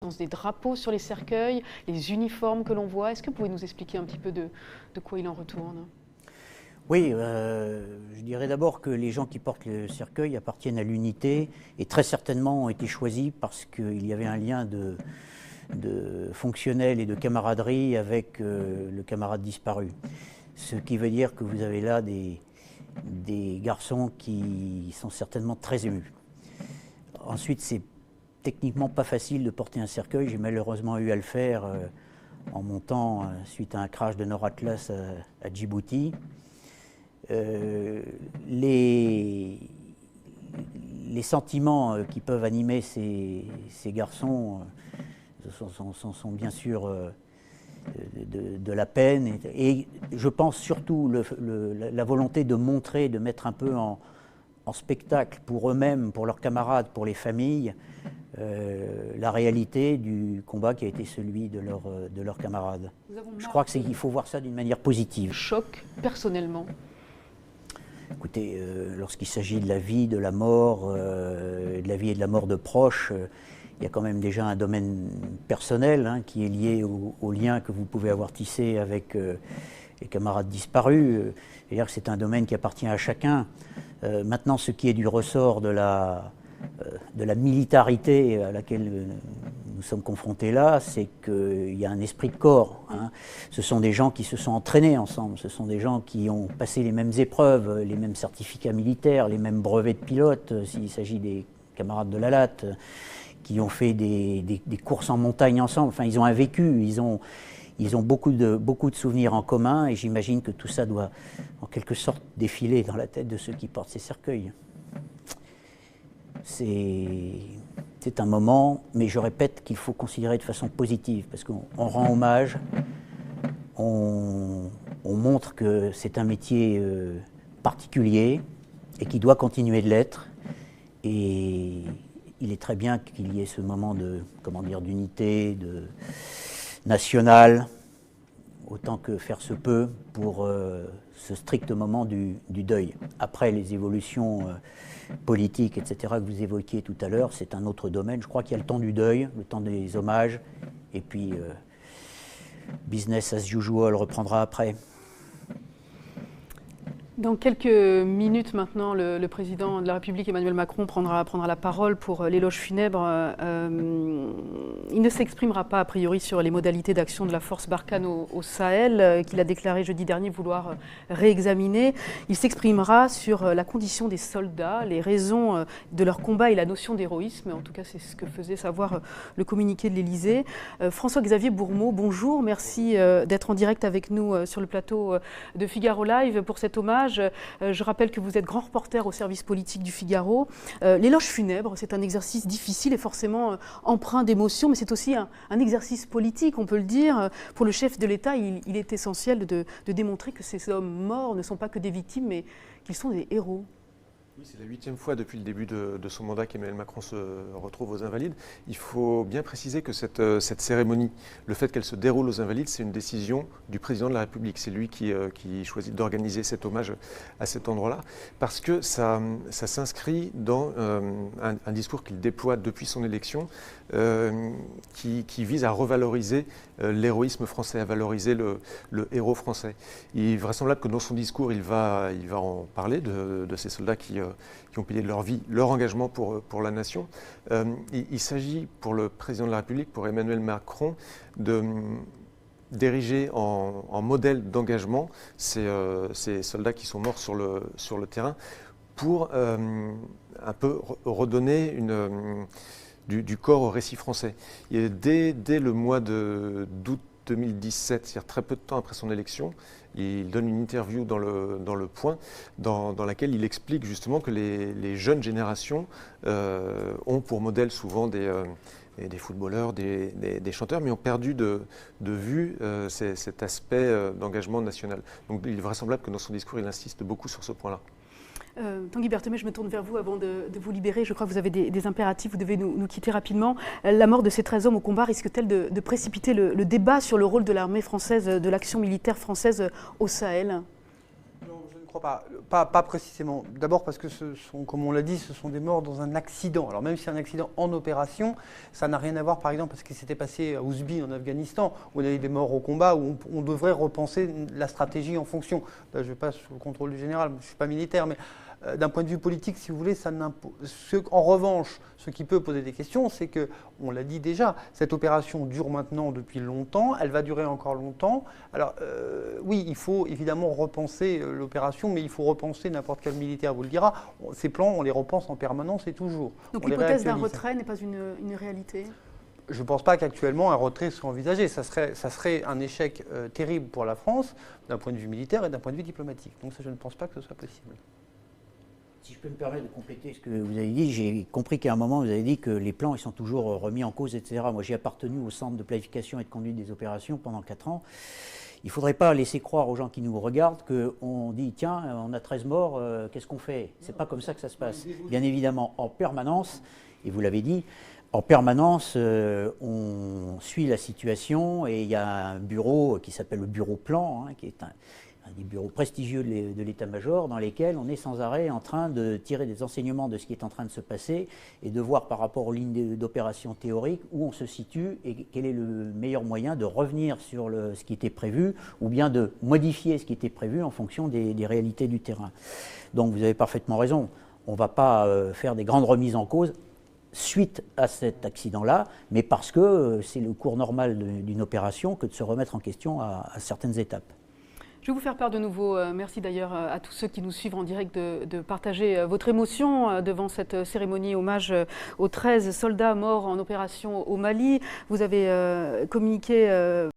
des drapeaux sur les cercueils, les uniformes que l'on voit. Est-ce que vous pouvez nous expliquer un petit peu de quoi il en retourne? Oui, je dirais d'abord que les gens qui portent le cercueil appartiennent à l'unité et très certainement ont été choisis parce qu'il y avait un lien de fonctionnel et de camaraderie avec le camarade disparu. Ce qui veut dire que vous avez là des garçons qui sont certainement très émus. Ensuite, c'est techniquement pas facile de porter un cercueil. J'ai malheureusement eu à le faire en montant suite à un crash de Nord Atlas à Djibouti. Les sentiments qui peuvent animer ces garçons sont bien sûr de la peine et je pense surtout la volonté de montrer, de mettre un peu en spectacle pour eux-mêmes, pour leurs camarades, pour les familles, la réalité du combat qui a été celui de leurs camarades. Je crois qu'il faut voir ça d'une manière positive. Choc, personnellement. Écoutez, lorsqu'il s'agit de la vie, de la mort, de la vie et de la mort de proches, il y a quand même déjà un domaine personnel qui est lié au lien que vous pouvez avoir tissé avec les camarades disparus. C'est-à-dire que c'est un domaine qui appartient à chacun. Maintenant, ce qui est du ressort de la militarité à laquelle nous sommes confrontés là, c'est qu'il y a un esprit de corps. Ce sont des gens qui se sont entraînés ensemble, ce sont des gens qui ont passé les mêmes épreuves, les mêmes certificats militaires, les mêmes brevets de pilote, s'il s'agit des camarades de la latte, qui ont fait des courses en montagne ensemble. Enfin, ils ont un vécu, ils ont beaucoup de souvenirs en commun et j'imagine que tout ça doit en quelque sorte défiler dans la tête de ceux qui portent ces cercueils. C'est un moment, mais je répète qu'il faut considérer de façon positive parce qu'on rend hommage, on montre que c'est un métier particulier et qui doit continuer de l'être. Et il est très bien qu'il y ait ce moment d'unité, nationale, autant que faire se peut pour ce strict moment du deuil. Après les évolutions politiques, etc., que vous évoquiez tout à l'heure, c'est un autre domaine. Je crois qu'il y a le temps du deuil, le temps des hommages, et puis business as usual reprendra après. Dans quelques minutes maintenant, le président de la République, Emmanuel Macron, prendra la parole pour l'éloge funèbre. Il ne s'exprimera pas, a priori, sur les modalités d'action de la force Barkhane au Sahel, qu'il a déclaré jeudi dernier vouloir réexaminer. Il s'exprimera sur la condition des soldats, les raisons de leur combat et la notion d'héroïsme. En tout cas, c'est ce que faisait savoir le communiqué de l'Élysée. François-Xavier Bourmeau, bonjour. Merci d'être en direct avec nous sur le plateau de Figaro Live pour cet hommage. Je rappelle que vous êtes grand reporter au service politique du Figaro. L'éloge funèbre, c'est un exercice difficile et forcément empreint d'émotion, mais c'est aussi un exercice politique, on peut le dire. Pour le chef de l'État, il est essentiel de démontrer que ces hommes morts ne sont pas que des victimes, mais qu'ils sont des héros. Oui, c'est la 8e fois depuis le début de son mandat qu'Emmanuel Macron se retrouve aux Invalides. Il faut bien préciser que cette cérémonie, le fait qu'elle se déroule aux Invalides, c'est une décision du président de la République. C'est lui qui choisit d'organiser cet hommage à cet endroit-là, parce que ça s'inscrit dans un discours qu'il déploie depuis son élection, qui vise à revaloriser l'héroïsme français, à valoriser le héros français. Il est vraisemblable que dans son discours, il va en parler de ces soldats qui ont payé de leur vie, leur engagement pour la nation. Il s'agit pour le président de la République, pour Emmanuel Macron, d'ériger en modèle d'engagement ces soldats qui sont morts sur le terrain pour un peu redonner du corps au récit français. Et dès le mois d'août 2017, c'est-à-dire très peu de temps après son élection, il donne une interview dans le Point dans laquelle il explique justement que les jeunes générations ont pour modèle souvent des footballeurs, des chanteurs, mais ont perdu de vue cet aspect d'engagement national. Donc il est vraisemblable que dans son discours, il insiste beaucoup sur ce point-là. Tanguy Berthomé, je me tourne vers vous avant de vous libérer. Je crois que vous avez des impératifs, vous devez nous quitter rapidement. La mort de ces 13 hommes au combat risque-t-elle de précipiter le débat sur le rôle de l'armée française, de l'action militaire française au Sahel ? Non, je ne crois pas. Pas précisément. D'abord parce que comme on l'a dit, ce sont des morts dans un accident. Alors même si c'est un accident en opération, ça n'a rien à voir par exemple parce qu'il s'était passé à Ouzbi en Afghanistan, où il y a eu des morts au combat, où on devrait repenser la stratégie en fonction. Là, je passe sous le contrôle du général, je ne suis pas militaire, mais d'un point de vue politique, si vous voulez, ça n'impose. En revanche, ce qui peut poser des questions, c'est que, on l'a dit déjà, cette opération dure maintenant depuis longtemps, elle va durer encore longtemps. Alors, oui, il faut évidemment repenser l'opération, mais il faut repenser, n'importe quel militaire vous le dira, ces plans, on les repense en permanence et toujours. Donc l'hypothèse d'un retrait n'est pas une réalité ? Je ne pense pas qu'actuellement un retrait soit envisagé. Ça serait un échec terrible pour la France, d'un point de vue militaire et d'un point de vue diplomatique. Donc ça, je ne pense pas que ce soit possible. Si je peux me permettre de compléter ce que vous avez dit, j'ai compris qu'à un moment, vous avez dit que les plans ils sont toujours remis en cause, etc. Moi, j'ai appartenu au centre de planification et de conduite des opérations pendant 4 ans. Il ne faudrait pas laisser croire aux gens qui nous regardent qu'on dit « tiens, on a 13 morts, qu'est-ce qu'on fait ?» Ce n'est pas comme ça que ça se passe. Bien évidemment, en permanence, et vous l'avez dit, en permanence, on suit la situation et il y a un bureau qui s'appelle le bureau plan, qui est un des bureaux prestigieux de l'état-major dans lesquels on est sans arrêt en train de tirer des enseignements de ce qui est en train de se passer et de voir par rapport aux lignes d'opération théoriques où on se situe et quel est le meilleur moyen de revenir sur ce qui était prévu ou bien de modifier ce qui était prévu en fonction des réalités du terrain. Donc vous avez parfaitement raison, on ne va pas faire des grandes remises en cause suite à cet accident-là, mais parce que c'est le cours normal d'une opération que de se remettre en question à certaines étapes. Je vais vous faire part de nouveau. Merci d'ailleurs à tous ceux qui nous suivent en direct de partager votre émotion devant cette cérémonie hommage aux 13 soldats morts en opération au Mali. Vous avez communiqué